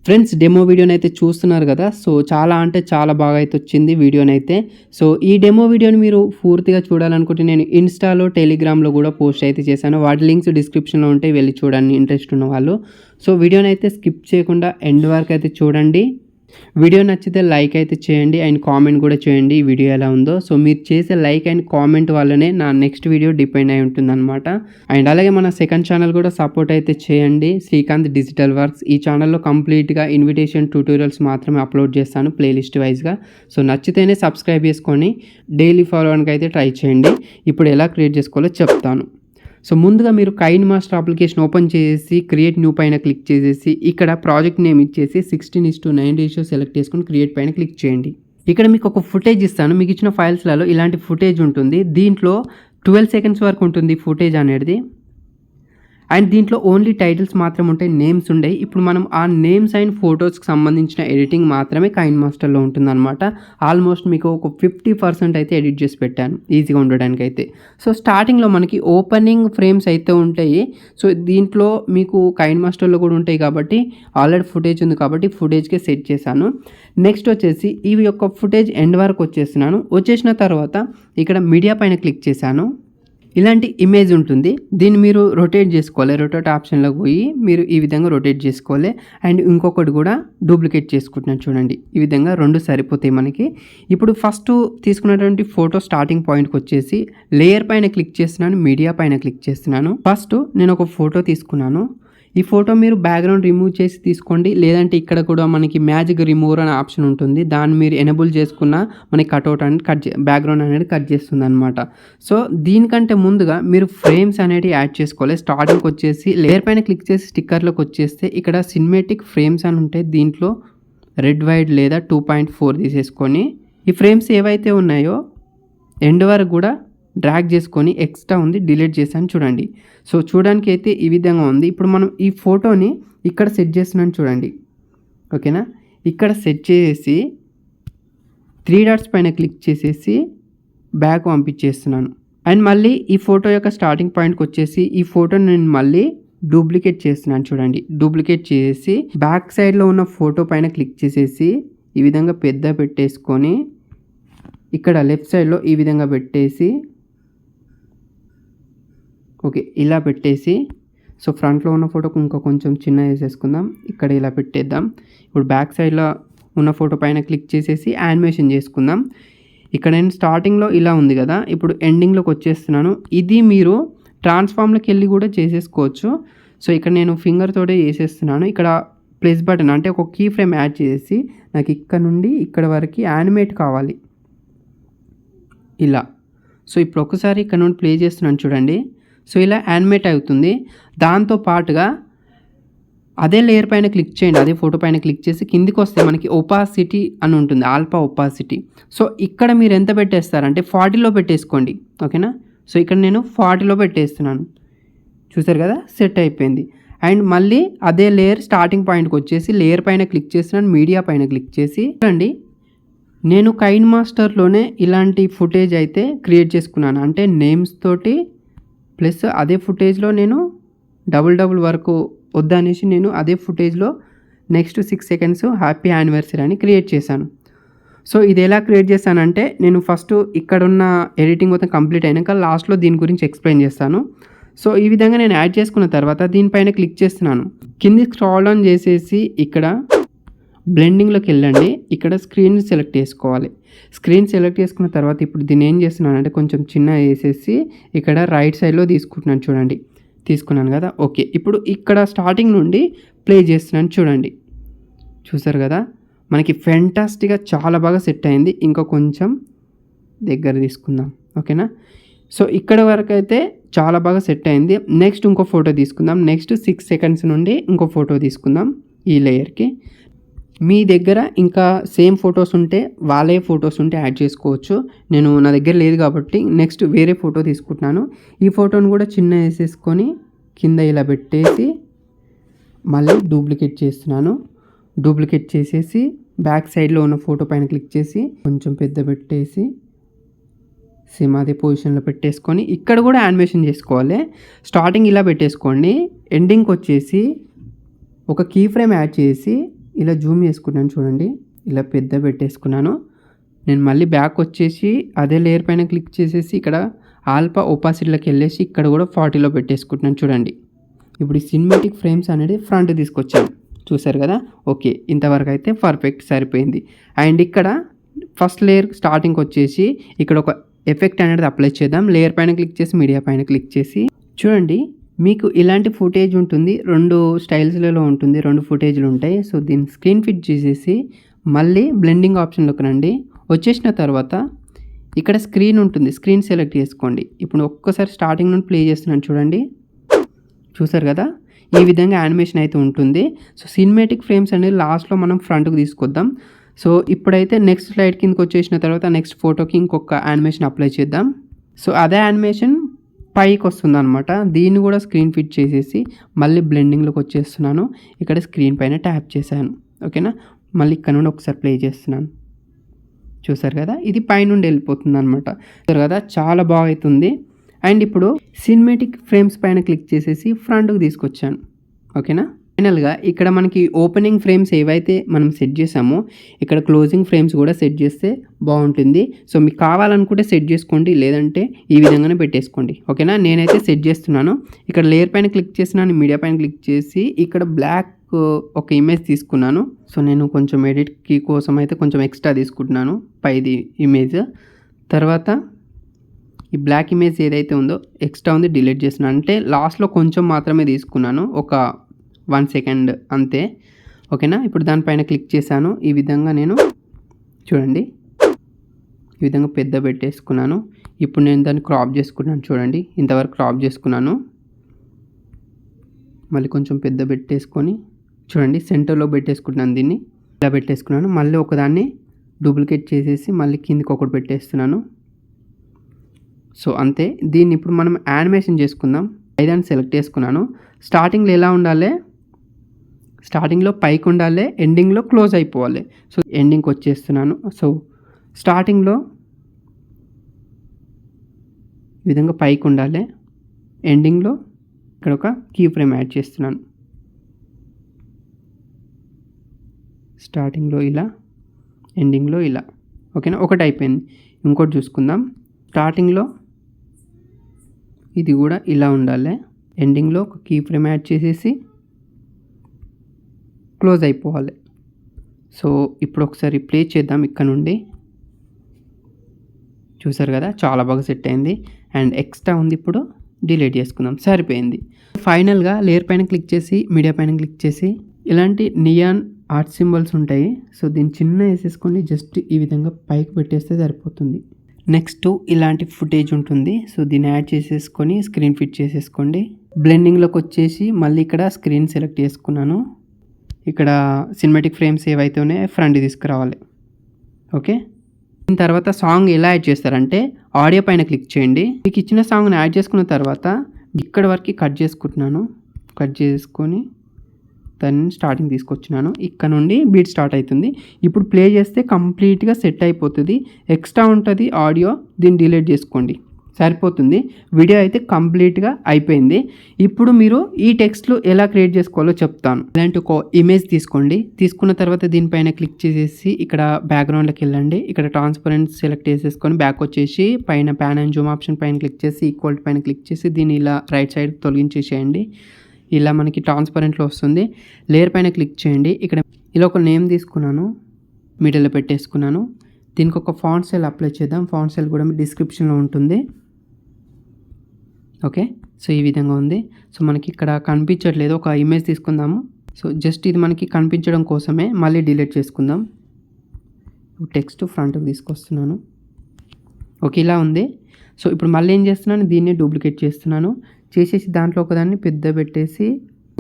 Friends demo వీడియోనైతే చూస్తున్నారు కదా. సో చాలా అంటే చాలా బాగా అయితే వచ్చింది వీడియోనైతే. సో ఈ డెమో వీడియోని మీరు పూర్తిగా చూడాలనుకుంటే నేను ఇన్‌స్టాలో, టెలిగ్రామ్‌లో కూడా పోస్ట్ అయితే చేశాను. వాటి లింక్స్ డిస్క్రిప్షన్‌లో ఉంటాయి. వెళ్లి చూడండి ఇంట్రెస్ట్ ఉన్నవాళ్ళు. సో వీడియోనైతే స్కిప్ చేయకుండా ఎండ్ వరకు అయితే చూడండి. వీడియో నచ్చితే లైక్ అయితే చేయండి అండ్ కామెంట్ కూడా చేయండి ఈ వీడియో ఎలా ఉందో. సో మీరు చేసే లైక్ అండ్ కామెంట్ వల్లనే నా నెక్స్ట్ వీడియో డిపెండ్ అయి ఉంటుందన్నమాట. అండ్ అలాగే మన సెకండ్ ఛానల్ కూడా సపోర్ట్ అయితే చేయండి, శ్రీకాంత్ డిజిటల్ వర్క్స్. ఈ ఛానల్లో కంప్లీట్గా ఇన్విటేషన్ ట్యూటోరియల్స్ మాత్రమే అప్లోడ్ చేస్తాను ప్లేలిస్ట్ వైజ్గా. సో నచ్చితేనే సబ్స్క్రైబ్ చేసుకొని డైలీ ఫాలో అవడానికి అయితే ట్రై చేయండి. ఇప్పుడు ఎలా క్రియేట్ చేసుకోవాలో చెప్తాను. సో ముందుగా మీరు కైన్ మాస్టర్ అప్లికేషన్ ఓపెన్ చేసి క్రియేట్ న్యూ పైన క్లిక్ చేసేసి ఇక్కడ ప్రాజెక్ట్ నేమ్ ఇచ్చేసి 16:9 రేషియో సెలెక్ట్ చేసుకుని క్రియేట్ పైన క్లిక్ చేయండి. ఇక్కడ మీకు ఒక ఫుటేజ్ ఇస్తాను. మీకు ఇచ్చిన ఫైల్స్లలో ఇలాంటి ఫుటేజ్ ఉంటుంది. దీంట్లో 12 సెకండ్స్ వరకు ఉంటుంది ఫుటేజ్ అనేది. అండ్ దీంట్లో ఓన్లీ టైటిల్స్ మాత్రం ఉంటాయి, నేమ్స్ ఉండయి. ఇప్పుడు మనం ఆ నేమ్స్ అండ్ ఫొటోస్కి సంబంధించిన ఎడిటింగ్ మాత్రమే కైన్ మాస్టర్లో ఉంటుందన్నమాట. ఆల్మోస్ట్ మీకు ఒక 50% అయితే ఎడిట్ చేసి పెట్టాను ఈజీగా ఉండడానికి అయితే. సో స్టార్టింగ్లో మనకి ఓపెనింగ్ ఫ్రేమ్స్ అయితే ఉంటాయి. సో దీంట్లో మీకు కైన్ మాస్టర్లో కూడా ఉంటాయి కాబట్టి ఆల్రెడీ ఫుటేజ్ ఉంది కాబట్టి ఫుటేజ్కే సెట్ చేశాను. నెక్స్ట్ వచ్చేసి ఇవి యొక్క ఫుటేజ్ ఎండ్ వరకు వచ్చేసిన తర్వాత ఇక్కడ మీడియా పైన క్లిక్ చేశాను. ఇలాంటి ఇమేజ్ ఉంటుంది. దీన్ని మీరు రొటేట్ చేసుకోవాలి. రొటేట్ ఆప్షన్లోకి పోయి మీరు ఈ విధంగా రొటేట్ చేసుకోవాలి. అండ్ ఇంకొకటి కూడా డూప్లికేట్ చేసుకుంటున్నాను చూడండి. ఈ విధంగా 2 సరిపోతాయి మనకి. ఇప్పుడు ఫస్ట్ తీసుకున్నటువంటి ఫోటో స్టార్టింగ్ పాయింట్కి వచ్చేసి లేయర్ పైన క్లిక్ చేస్తున్నాను, మీడియా పైన క్లిక్ చేస్తున్నాను. ఫస్ట్ నేను ఒక ఫోటో తీసుకున్నాను. ఈ ఫోటో మీరు బ్యాక్గ్రౌండ్ రిమూవ్ చేసి తీసుకోండి, లేదంటే ఇక్కడ కూడా మనకి మ్యాజిక్ రిమూవర్ అనే ఆప్షన్ ఉంటుంది. దాన్ని మీరు ఎనేబుల్ చేసుకున్న మనకి కట్అవుట్ అనేది బ్యాక్గ్రౌండ్ అనేది కట్ చేస్తుంది అనమాట. సో దీనికంటే ముందుగా మీరు ఫ్రేమ్స్ అనేవి యాడ్ చేసుకోవాలి. స్టార్టింగ్కి వచ్చేసి లేయర్ పైన క్లిక్ చేసి స్టిక్కర్లోకి వచ్చేస్తే ఇక్కడ సినిమాటిక్ ఫ్రేమ్స్ అని ఉంటాయి. దీంట్లో రెడ్ వైడ్ లేదా 2.4 తీసేసుకొని ఈ ఫ్రేమ్స్ ఏవైతే ఉన్నాయో ఎండ్ వరకు కూడా డ్రాగ్ చేసుకొని ఎక్స్ట్రా ఉంది డిలీట్ చేశాను చూడండి. సో చూడడానికి అయితే ఈ విధంగా ఉంది. ఇప్పుడు మనం ఈ ఫోటోని ఇక్కడ సెట్ చేస్తున్నాను చూడండి. ఓకేనా, ఇక్కడ సెట్ చేసి 3 డాట్స్ పైన క్లిక్ చేసేసి బ్యాక్ పంపించేస్తున్నాను. అండ్ మళ్ళీ ఈ ఫోటో యొక్క స్టార్టింగ్ పాయింట్కి వచ్చేసి ఈ ఫోటోని నేను మళ్ళీ డూప్లికేట్ చేస్తున్నాను చూడండి. డూప్లికేట్ చేసి బ్యాక్ సైడ్లో ఉన్న ఫోటో పైన క్లిక్ చేసేసి ఈ విధంగా పెద్ద పెట్టేసుకొని ఇక్కడ లెఫ్ట్ సైడ్లో ఈ విధంగా పెట్టేసి ఓకే ఇలా పెట్టేసి సో ఫ్రంట్లో ఉన్న ఫోటోకి ఇంకా కొంచెం చిన్న వేసేసుకుందాం. ఇక్కడ ఇలా పెట్టేద్దాం. ఇప్పుడు బ్యాక్ సైడ్లో ఉన్న ఫోటో పైన క్లిక్ చేసేసి యానిమేషన్ చేసుకుందాం. ఇక్కడ నేను స్టార్టింగ్లో ఇలా ఉంది కదా, ఇప్పుడు ఎండింగ్లోకి వచ్చేస్తున్నాను. ఇది మీరు ట్రాన్స్ఫార్మ్లోకి వెళ్ళి కూడా చేసేసుకోవచ్చు. సో ఇక్కడ నేను ఫింగర్ తోటే చేసేస్తున్నాను. ఇక్కడ ప్లస్ బటన్ అంటే ఒక కీ ఫ్రేమ్ యాడ్ చేసి నాకు ఇక్కడ నుండి ఇక్కడ వరకు యానిమేట్ కావాలి ఇలా. సో ఇప్పుడు ఒకసారి ఇక్కడ నుండి ప్లే చేస్తున్నాను చూడండి. సో ఇలా యానిమేట్ అవుతుంది. దాంతో పాటుగా అదే లేయర్ పైన క్లిక్ చేయండి, అదే ఫోటో పైన క్లిక్ చేసి కిందికి వస్తే మనకి ఒపాసిటీ అని ఉంటుంది, ఆల్ఫా ఒపాసిటీ. సో ఇక్కడ మీరు ఎంత పెట్టేస్తారంటే 40లో పెట్టేసుకోండి. ఓకేనా, సో ఇక్కడ నేను 40లో పెట్టేస్తున్నాను. చూసారు కదా, సెట్ అయిపోయింది. అండ్ మళ్ళీ అదే లేయర్ స్టార్టింగ్ పాయింట్కి వచ్చేసి లేయర్ పైన క్లిక్ చేస్తున్నాను, మీడియా పైన క్లిక్ చేసి చూడండి. నేను కైన్ మాస్టర్లోనే ఇలాంటి ఫుటేజ్ అయితే క్రియేట్ చేసుకున్నాను. అంటే నేమ్స్ తోటి ప్లస్ అదే ఫుటేజ్లో నేను డబుల్ వరకు వద్దనేసి నేను అదే ఫుటేజ్లో నెక్స్ట్ 6 సెకండ్స్ హ్యాపీ యానివర్సరీ అని క్రియేట్ చేశాను. సో ఇది ఎలా క్రియేట్ చేశానంటే నేను ఫస్ట్ ఇక్కడున్న ఎడిటింగ్ మొత్తం కంప్లీట్ అయినాక లాస్ట్లో దీని గురించి ఎక్స్ప్లెయిన్ చేస్తాను. సో ఈ విధంగా నేను యాడ్ చేసుకున్న తర్వాత దీనిపైన క్లిక్ చేస్తున్నాను. కింది స్క్రాల్ డౌన్ చేసేసి ఇక్కడ బ్లెండింగ్లోకి వెళ్ళండి. ఇక్కడ స్క్రీన్ సెలెక్ట్ చేసుకోవాలి. స్క్రీన్ సెలెక్ట్ చేసుకున్న తర్వాత ఇప్పుడు దీన్ని ఏం చేస్తున్నానంటే కొంచెం చిన్న వేసేసి ఇక్కడ రైట్ సైడ్లో తీసుకుంటున్నాను చూడండి. తీసుకున్నాను కదా, ఓకే. ఇప్పుడు ఇక్కడ స్టార్టింగ్ నుండి ప్లే చేస్తున్నాను చూడండి. చూసారు కదా, మనకి ఫెంటాస్టిక్గా చాలా బాగా సెట్ అయింది. ఇంకా కొంచెం దగ్గర తీసుకుందాం. ఓకేనా, సో ఇక్కడ వరకు అయితే చాలా బాగా సెట్ అయింది. నెక్స్ట్ ఇంకో ఫోటో తీసుకుందాం. నెక్స్ట్ 6 సెకండ్స్ నుండి ఇంకో ఫోటో తీసుకుందాం ఈ లేయర్కి. మీ దగ్గర ఇంకా సేమ్ ఫొటోస్ ఉంటే వాళ్ళే ఫొటోస్ ఉంటే యాడ్ చేసుకోవచ్చు. నేను నా దగ్గర లేదు కాబట్టి నెక్స్ట్ వేరే ఫోటో తీసుకుంటున్నాను. ఈ ఫోటోని కూడా చిన్న వేసేసుకొని కింద ఇలా పెట్టేసి మళ్ళీ డూప్లికేట్ చేస్తున్నాను. డూప్లికేట్ చేసేసి బ్యాక్ సైడ్లో ఉన్న ఫోటో పైన క్లిక్ చేసి కొంచెం పెద్ద పెట్టేసి సేమ్ అదే పొజిషన్లో పెట్టేసుకొని ఇక్కడ కూడా యానిమేషన్ చేసుకోవాలి. స్టార్టింగ్ ఇలా పెట్టేసుకోండి. ఎండింగ్కి వచ్చేసి ఒక కీ ఫ్రేమ్ యాడ్ చేసి ఇలా జూమ్ చేసుకున్నాను చూడండి, ఇలా పెద్ద పెట్టేసుకున్నాను. నేను మళ్ళీ బ్యాక్ వచ్చేసి అదే లేయర్ పైన క్లిక్ చేసేసి ఇక్కడ ఆల్ఫా ఒపాసిటీలోకి వెళ్ళేసి ఇక్కడ కూడా 40లో పెట్టేసుకుంటున్నాను చూడండి. ఇప్పుడు ఈ సినిమాటిక్ ఫ్రేమ్స్ అనేది ఫ్రంట్ తీసుకొచ్చాను, చూసారు కదా. ఓకే, ఇంతవరకు అయితే పర్ఫెక్ట్ సరిపోయింది. అండ్ ఇక్కడ ఫస్ట్ లేయర్ స్టార్టింగ్ వచ్చేసి ఇక్కడ ఒక ఎఫెక్ట్ అనేది అప్లై చేద్దాం. లేయర్ పైన క్లిక్ చేసి మీడియా పైన క్లిక్ చేసి చూడండి, మీకు ఇలాంటి ఫుటేజ్ ఉంటుంది, 2 స్టైల్స్లలో ఉంటుంది, 2 ఫుటేజ్లు ఉంటాయి. సో దీన్ని స్క్రీన్ ఫిట్ చేసేసి మళ్ళీ బ్లెండింగ్ ఆప్షన్లోకి రండి. వచ్చేసిన తర్వాత ఇక్కడ స్క్రీన్ ఉంటుంది, స్క్రీన్ సెలెక్ట్ చేసుకోండి. ఇప్పుడు ఒక్కసారి స్టార్టింగ్ నుండి ప్లే చేస్తున్నాను చూడండి, చూసారు కదా. ఈ విధంగా యానిమేషన్ అయితే ఉంటుంది. సో సినిమాటిక్ ఫ్రేమ్స్ అనేది లాస్ట్లో మనం ఫ్రంట్కి తీసుకొద్దాం. సో ఇప్పుడైతే నెక్స్ట్ స్లైడ్ కిందకి వచ్చేసిన తర్వాత నెక్స్ట్ ఫోటోకి ఇంకొక యానిమేషన్ అప్లై చేద్దాం. సో అదే యానిమేషన్ పైకి వస్తుంది అనమాట. దీన్ని కూడా స్క్రీన్ ఫిట్ చేసేసి మళ్ళీ బ్లెండింగ్లోకి వచ్చేస్తున్నాను. ఇక్కడ స్క్రీన్ పైన ట్యాప్ చేశాను, ఓకేనా. మళ్ళీ ఇక్కడ నుండి ఒకసారి ప్లే చేస్తున్నాను, చూసారు కదా. ఇది పైనుండి వెళ్ళిపోతుంది అనమాట, చూసారు కదా, చాలా బాగా అవుతుంది. అండ్ ఇప్పుడు సినిమాటిక్ ఫ్రేమ్స్ పైన క్లిక్ చేసేసి ఫ్రంట్కి తీసుకొచ్చాను, ఓకేనా. ఫైనల్గా ఇక్కడ మనకి ఓపెనింగ్ ఫ్రేమ్స్ ఏవైతే మనం సెట్ చేసామో ఇక్కడ క్లోజింగ్ ఫ్రేమ్స్ కూడా సెట్ చేస్తే బాగుంటుంది. సో మీకు కావాలనుకుంటే సెట్ చేసుకోండి, లేదంటే ఈ విధంగానే పెట్టేసుకోండి, ఓకేనా. నేనైతే సెట్ చేస్తున్నాను. ఇక్కడ లేయర్ పైన క్లిక్ చేసినాను, మీడియా పైన క్లిక్ చేసి ఇక్కడ బ్లాక్ ఒక ఇమేజ్ తీసుకున్నాను. సో నేను కొంచెం ఎడిట్కి కోసం అయితే కొంచెం ఎక్స్ట్రా తీసుకుంటున్నాను పైది ఇమేజ్. తర్వాత ఈ బ్లాక్ ఇమేజ్ ఏదైతే ఉందో ఎక్స్ట్రా ఉంది డిలీట్ చేస్తున్నాను, అంటే లాస్ట్లో కొంచెం మాత్రమే తీసుకున్నాను, ఒక 1 సెకండ్ అంతే, ఓకేనా. ఇప్పుడు దానిపైన క్లిక్ చేశాను. ఈ విధంగా నేను చూడండి ఈ విధంగా పెద్ద పెట్టేసుకున్నాను. ఇప్పుడు నేను దాన్ని క్రాప్ చేసుకున్నాను చూడండి, ఇంతవరకు క్రాప్ చేసుకున్నాను. మళ్ళీ కొంచెం పెద్ద పెట్టేసుకొని చూడండి సెంటర్లో పెట్టేసుకుంటున్నాను, దీన్ని ఇలా పెట్టేసుకున్నాను. మళ్ళీ ఒకదాన్ని డూప్లికేట్ చేసేసి మళ్ళీ కిందికి ఒకటి పెట్టేస్తున్నాను. సో అంతే. దీన్ని ఇప్పుడు మనం యానిమేషన్ చేసుకుందాం. ఐదాన్ని సెలెక్ట్ చేసుకున్నాను. స్టార్టింగ్లో ఎలా ఉండాలి, స్టార్టింగ్లో పైకి ఉండాలి, ఎండింగ్లో క్లోజ్ అయిపోవాలి. సో ఎండింగ్కి వచ్చేస్తున్నాను. సో స్టార్టింగ్లో ఈ విధంగా పైకి ఉండాలి, ఎండింగ్లో ఇక్కడ ఒక కీ ఫ్రేమ్ యాడ్ చేస్తున్నాను. స్టార్టింగ్లో ఇలా, ఎండింగ్లో ఇలా, ఓకేనా. ఒకటి అయిపోయింది. ఇంకోటి చూసుకుందాం. స్టార్టింగ్లో ఇది కూడా ఇలా ఉండాలి, ఎండింగ్లో ఒక కీ ఫ్రేమ్ యాడ్ చేసేసి క్లోజ్ అయిపోవాలి. సో ఇప్పుడు ఒకసారి ప్లే చేద్దాం ఇక్కడ నుండి, చూసారు కదా, చాలా బాగా సెట్ అయింది. అండ్ ఎక్స్ట్రా ఉంది, ఇప్పుడు డిలీట్ చేసుకుందాం, సరిపోయింది. ఫైనల్గా లేయర్ పైన క్లిక్ చేసి మీడియా పైన క్లిక్ చేసి ఇలాంటి నియాన్ ఆర్ట్ సింబల్స్ ఉంటాయి. సో దీన్ని చిన్న వేసేసుకొని జస్ట్ ఈ విధంగా పైకి పెట్టేస్తే సరిపోతుంది. నెక్స్ట్ ఇలాంటి ఫుటేజ్ ఉంటుంది. సో దీన్ని యాడ్ చేసేసుకొని స్క్రీన్ ఫిట్ చేసేసుకోండి. బ్లెండింగ్లోకి వచ్చేసి మళ్ళీ ఇక్కడ స్క్రీన్ సెలెక్ట్ చేసుకున్నాను. ఇక్కడ సినిమాటిక్ ఫ్రేమ్స్ ఏవైతే ఉన్నాయో ఫ్రంట్ తీసుకురావాలి, ఓకే. దీని తర్వాత సాంగ్ ఎలా యాడ్ చేస్తారంటే ఆడియో పైన క్లిక్ చేయండి. మీకు ఇచ్చిన సాంగ్ని యాడ్ చేసుకున్న తర్వాత ఇక్కడ వరకు కట్ చేసుకుంటున్నాను. కట్ చేసుకొని దాన్ని స్టార్టింగ్ తీసుకొచ్చినాను. ఇక్కడ నుండి బీట్ స్టార్ట్ అవుతుంది. ఇప్పుడు ప్లే చేస్తే కంప్లీట్గా సెట్ అయిపోతుంది. ఎక్స్ట్రా ఉంటుంది ఆడియో, దీన్ని డిలీట్ చేసుకోండి, సరిపోతుంది. వీడియో అయితే కంప్లీట్గా అయిపోయింది. ఇప్పుడు మీరు ఈ టెక్స్ట్లు ఎలా క్రియేట్ చేసుకోవాలో చెప్తాను. ఇలాంటి ఒక ఇమేజ్ తీసుకోండి. తీసుకున్న తర్వాత దీనిపైన క్లిక్ చేసేసి ఇక్కడ బ్యాక్గ్రౌండ్లోకి వెళ్ళండి. ఇక్కడ ట్రాన్స్పరెంట్ సెలెక్ట్ చేసేసుకొని బ్యాక్ వచ్చేసి పైన ప్యాన్ అండ్ జూమ్ ఆప్షన్ పైన క్లిక్ చేసి ఈక్వల్ పైన క్లిక్ చేసి దీన్ని ఇలా రైట్ సైడ్ తొలగించేసేయండి. ఇలా మనకి ట్రాన్స్పరెంట్లో వస్తుంది. లేయర్ పైన క్లిక్ చేయండి. ఇక్కడ ఇలా ఒక నేమ్ తీసుకున్నాను, మిడిల్లో పెట్టేసుకున్నాను. దీనికి ఒక ఫాంట్ స్టైల్ అప్లై చేద్దాం. ఫాంట్ స్టైల్ కూడా డిస్క్రిప్షన్లో ఉంటుంది, ఓకే. సో ఈ విధంగా ఉంది. సో మనకి ఇక్కడ కనిపించట్లేదు, ఒక ఇమేజ్ తీసుకుందాము. సో జస్ట్ ఇది మనకి కనిపించడం కోసమే, మళ్ళీ డిలీట్ చేసుకుందాం. టెక్స్ట్ ఫ్రంట్కి తీసుకొస్తున్నాను, ఓకే, ఇలా ఉంది. సో ఇప్పుడు మళ్ళీ ఏం చేస్తున్నాను, దీన్ని డూప్లికేట్ చేస్తున్నాను. చేసేసి దాంట్లో ఒకదాన్ని పెద్ద పెట్టేసి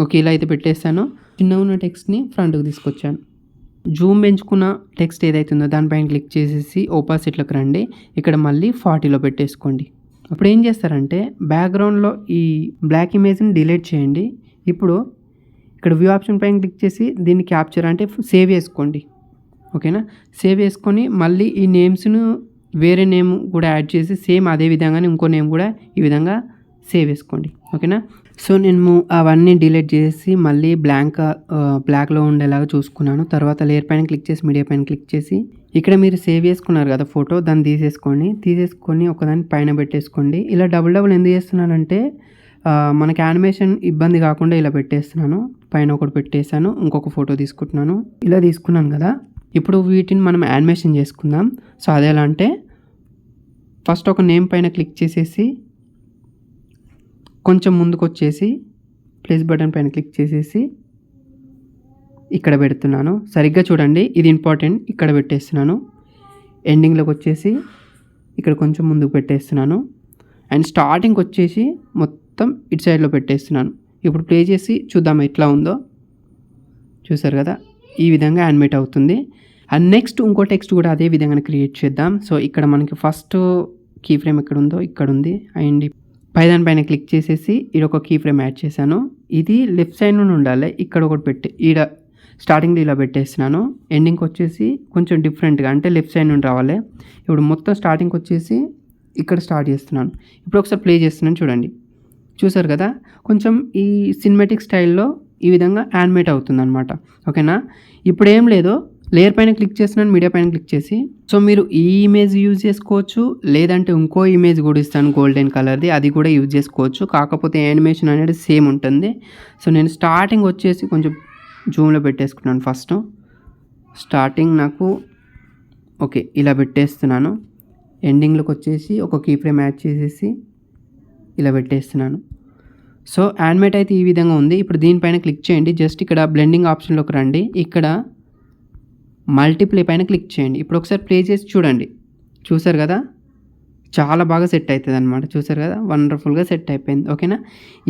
ఓకే ఇలా అయితే పెట్టేస్తాను. చిన్న ఉన్న టెక్స్ట్ని ఫ్రంట్కి తీసుకొచ్చాను. జూమ్ పెంచుకున్న టెక్స్ట్ ఏదైతే ఉందో దానిపైన క్లిక్ చేసేసి ఓపాసిటీలోకి రండి. ఇక్కడ మళ్ళీ 40లో పెట్టేసుకోండి. అప్పుడు ఏం చేస్తారంటే బ్యాక్గ్రౌండ్లో ఈ బ్లాక్ ఇమేజ్ని డిలీట్ చేయండి. ఇప్పుడు ఇక్కడ వ్యూ ఆప్షన్ పైన క్లిక్ చేసి దీన్ని క్యాప్చర్ అంటే సేవ్ చేసుకోండి, ఓకేనా. సేవ్ చేసుకొని మళ్ళీ ఈ నేమ్స్ను వేరే నేమ్ కూడా యాడ్ చేసి సేమ్ అదే విధంగానే ఇంకో నేమ్ కూడా ఈ విధంగా సేవ్ చేసుకోండి, ఓకేనా. సో నేను అవన్నీ డిలీట్ చేసి మళ్ళీ బ్లాక్‌లో ఉండేలాగా చూసుకున్నాను. తర్వాత లేయర్ పైన క్లిక్ చేసి, మీడియా పైన క్లిక్ చేసి, ఇక్కడ మీరు సేవ్ చేసుకున్నారు కదా ఫోటో, దాన్ని తీసేసుకొని ఒకదాన్ని పైన పెట్టేసుకోండి. ఇలా డబుల్ ఎందుకు చేస్తున్నానంటే మనకి యానిమేషన్ ఇబ్బంది కాకుండా ఇలా పెట్టేస్తున్నాను. పైన ఒకటి పెట్టేసాను, ఇంకొక ఫోటో తీసుకుంటున్నాను. ఇలా తీసుకున్నాను కదా, ఇప్పుడు వీటిని మనం యానిమేషన్ చేసుకుందాం. సో అది ఎలా అంటే, ఫస్ట్ ఒక నేమ్ పైన క్లిక్ చేసేసి కొంచెం ముందుకొచ్చేసి ప్లస్ బటన్ పైన క్లిక్ చేసేసి ఇక్కడ పెడుతున్నాను. సరిగ్గా చూడండి, ఇది ఇంపార్టెంట్. ఇక్కడ పెట్టేస్తున్నాను. ఎండింగ్లోకి వచ్చేసి ఇక్కడ కొంచెం ముందుకు పెట్టేస్తున్నాను. అండ్ స్టార్టింగ్కి వచ్చేసి మొత్తం ఇటు సైడ్లో పెట్టేస్తున్నాను. ఇప్పుడు ప్లే చేసి చూద్దాం ఎట్లా ఉందో. చూసారు కదా, ఈ విధంగా యానిమేట్ అవుతుంది. అండ్ నెక్స్ట్ ఇంకో టెక్స్ట్ కూడా అదే విధంగా క్రియేట్ చేద్దాం. సో ఇక్కడ మనకి ఫస్ట్ కీ ఫ్రేమ్ ఎక్కడ ఉందో ఇక్కడ ఉంది. అండ్ పైన క్లిక్ చేసేసి ఇక్కడ ఒక కీ ఫ్రేమ్ యాడ్ చేశాను. ఇది లెఫ్ట్ సైడ్ నుండి ఉండాలి. ఇక్కడ ఒకటి పెట్టి ఈడ స్టార్టింగ్లో ఇలా పెట్టేస్తున్నాను. ఎండింగ్కి వచ్చేసి కొంచెం డిఫరెంట్గా, అంటే లెఫ్ట్ సైడ్ నుండి రావాలి. ఇప్పుడు మొత్తం స్టార్టింగ్కి వచ్చేసి ఇక్కడ స్టార్ట్ చేస్తున్నాను. ఇప్పుడు ఒకసారి ప్లే చేస్తున్నాను చూడండి. చూసారు కదా, కొంచెం ఈ సినిమాటిక్ స్టైల్లో ఈ విధంగా యానిమేట్ అవుతుంది అనమాట. ఓకేనా, ఇప్పుడు ఏం లేదు, లేయర్ పైన క్లిక్ చేస్తున్నాను, మీడియా పైన క్లిక్ చేసి. సో మీరు ఈ ఇమేజ్ యూజ్ చేసుకోవచ్చు, లేదంటే ఇంకో ఇమేజ్ కూడా ఇస్తాను గోల్డెన్ కలర్ది, అది కూడా యూజ్ చేసుకోవచ్చు. కాకపోతే యానిమేషన్ అనేది సేమ్ ఉంటుంది. సో నేను స్టార్టింగ్ వచ్చేసి కొంచెం జూమ్లో పెట్టేసుకున్నాను. ఫస్ట్ స్టార్టింగ్ నాకు ఓకే ఇలా పెట్టేస్తున్నాను. ఎండింగ్లోకి వచ్చేసి ఒక కీ ఫ్రేమ్ యాడ్ చేసేసి ఇలా పెట్టేస్తున్నాను. సో యానిమేట్ అయితే ఈ విధంగా ఉంది. ఇప్పుడు దీనిపైన క్లిక్ చేయండి. జస్ట్ ఇక్కడ బ్లెండింగ్ ఆప్షన్లోకి రండి. ఇక్కడ మల్టీప్లే పైన క్లిక్ చేయండి. ఇప్పుడు ఒకసారి ప్లే చేసి చూడండి. చూసారు కదా, చాలా బాగా సెట్ అవుతుంది అనమాట. చూసారు కదా, వండర్ఫుల్గా సెట్ అయిపోయింది. ఓకేనా,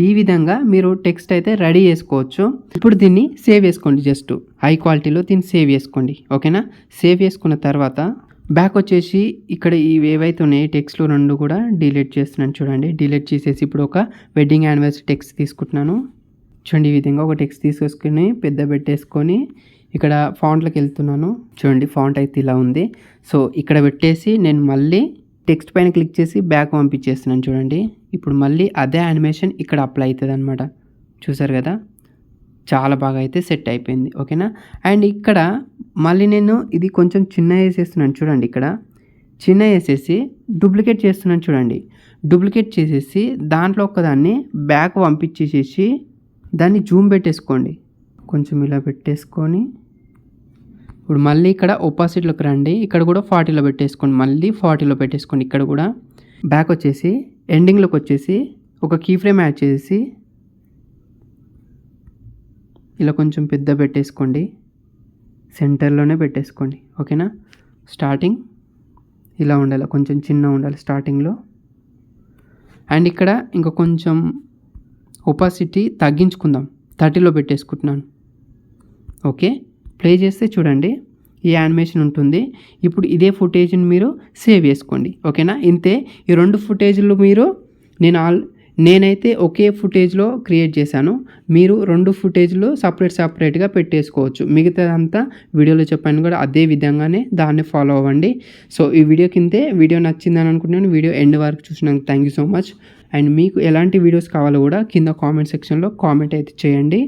ఈ విధంగా మీరు టెక్స్ట్ అయితే రెడీ చేసుకోవచ్చు. ఇప్పుడు దీన్ని సేవ్ చేసుకోండి. జస్ట్ హై క్వాలిటీలో దీన్ని సేవ్ చేసుకోండి. ఓకేనా, సేవ్ చేసుకున్న తర్వాత బ్యాక్ వచ్చేసి ఇక్కడ ఇవి ఏవైతే ఉన్నాయి టెక్స్ట్లు రెండు కూడా డిలీట్ చేస్తున్నాను. చూడండి, డిలీట్ చేసేసి ఇప్పుడు ఒక వెడ్డింగ్ యానివర్సరీ టెక్స్ట్ తీసుకుంటున్నాను. చూడండి, ఈ విధంగా ఒక టెక్స్ట్ తీసుకొని పెద్ద పెట్టేసుకొని ఇక్కడ ఫాంట్లోకి వెళ్తున్నాను. చూడండి, ఫాంట్ అయితే ఇలా ఉంది. సో ఇక్కడ పెట్టేసి నేను మళ్ళీ టెక్స్ట్ పైన క్లిక్ చేసి బ్యాక్ పంపించేస్తున్నాను. చూడండి, ఇప్పుడు మళ్ళీ అదే యానిమేషన్ ఇక్కడ అప్లై అవుతుంది అనమాట. చూసారు కదా, చాలా బాగా అయితే సెట్ అయిపోయింది. ఓకేనా, అండ్ ఇక్కడ మళ్ళీ నేను ఇది కొంచెం చిన్న వేసేస్తున్నాను. చూడండి, ఇక్కడ చిన్న వేసేసి డూప్లికేట్ చేస్తున్నాను. చూడండి, డూప్లికేట్ చేసేసి దాంట్లో ఒక్కదాన్ని బ్యాక్ పంపించేసేసి దాన్ని జూమ్ పెట్టేసుకోండి. కొంచెం ఇలా పెట్టేసుకొని ఇప్పుడు మళ్ళీ ఇక్కడ ఒపాసిటీలోకి రండి. ఇక్కడ కూడా 40లో పెట్టేసుకోండి. మళ్ళీ 40లో పెట్టేసుకోండి. ఇక్కడ కూడా బ్యాక్ వచ్చేసి ఎండింగ్లోకి వచ్చేసి ఒక కీ ఫ్రేమ్ యాడ్ చేసి ఇలా కొంచెం పెద్ద పెట్టేసుకోండి. సెంటర్లోనే పెట్టేసుకోండి. ఓకేనా, స్టార్టింగ్ ఇలా ఉండాలి, కొంచెం చిన్న ఉండాలి స్టార్టింగ్లో. అండ్ ఇక్కడ ఇంకా కొంచెం ఒపాసిటీ తగ్గించుకుందాం. 30లో పెట్టేసుకుంటున్నాను. ఓకే, ప్లే చేస్తే చూడండి ఈ యానిమేషన్ ఉంటుంది. ఇప్పుడు ఇదే ఫుటేజ్ని మీరు సేవ్ చేసుకోండి. ఓకేనా, ఇంతే. ఈ రెండు ఫుటేజ్లు మీరు నేనైతే ఒకే ఫుటేజ్లో క్రియేట్ చేశాను. మీరు రెండు ఫుటేజ్లు సపరేట్గా పెట్టేసుకోవచ్చు. మిగతాదంతా వీడియోలో చెప్పాను కూడా అదే విధంగానే దాన్ని ఫాలో అవ్వండి. సో ఈ వీడియో కిందే వీడియో నచ్చిందని అనుకుంటున్నాను. వీడియో ఎండ్ వరకు చూసినందుకు thank you so much. And మీకు ఎలాంటి వీడియోస్ కావాలో కూడా కింద కామెంట్ సెక్షన్లో కామెంట్ అయితే చేయండి.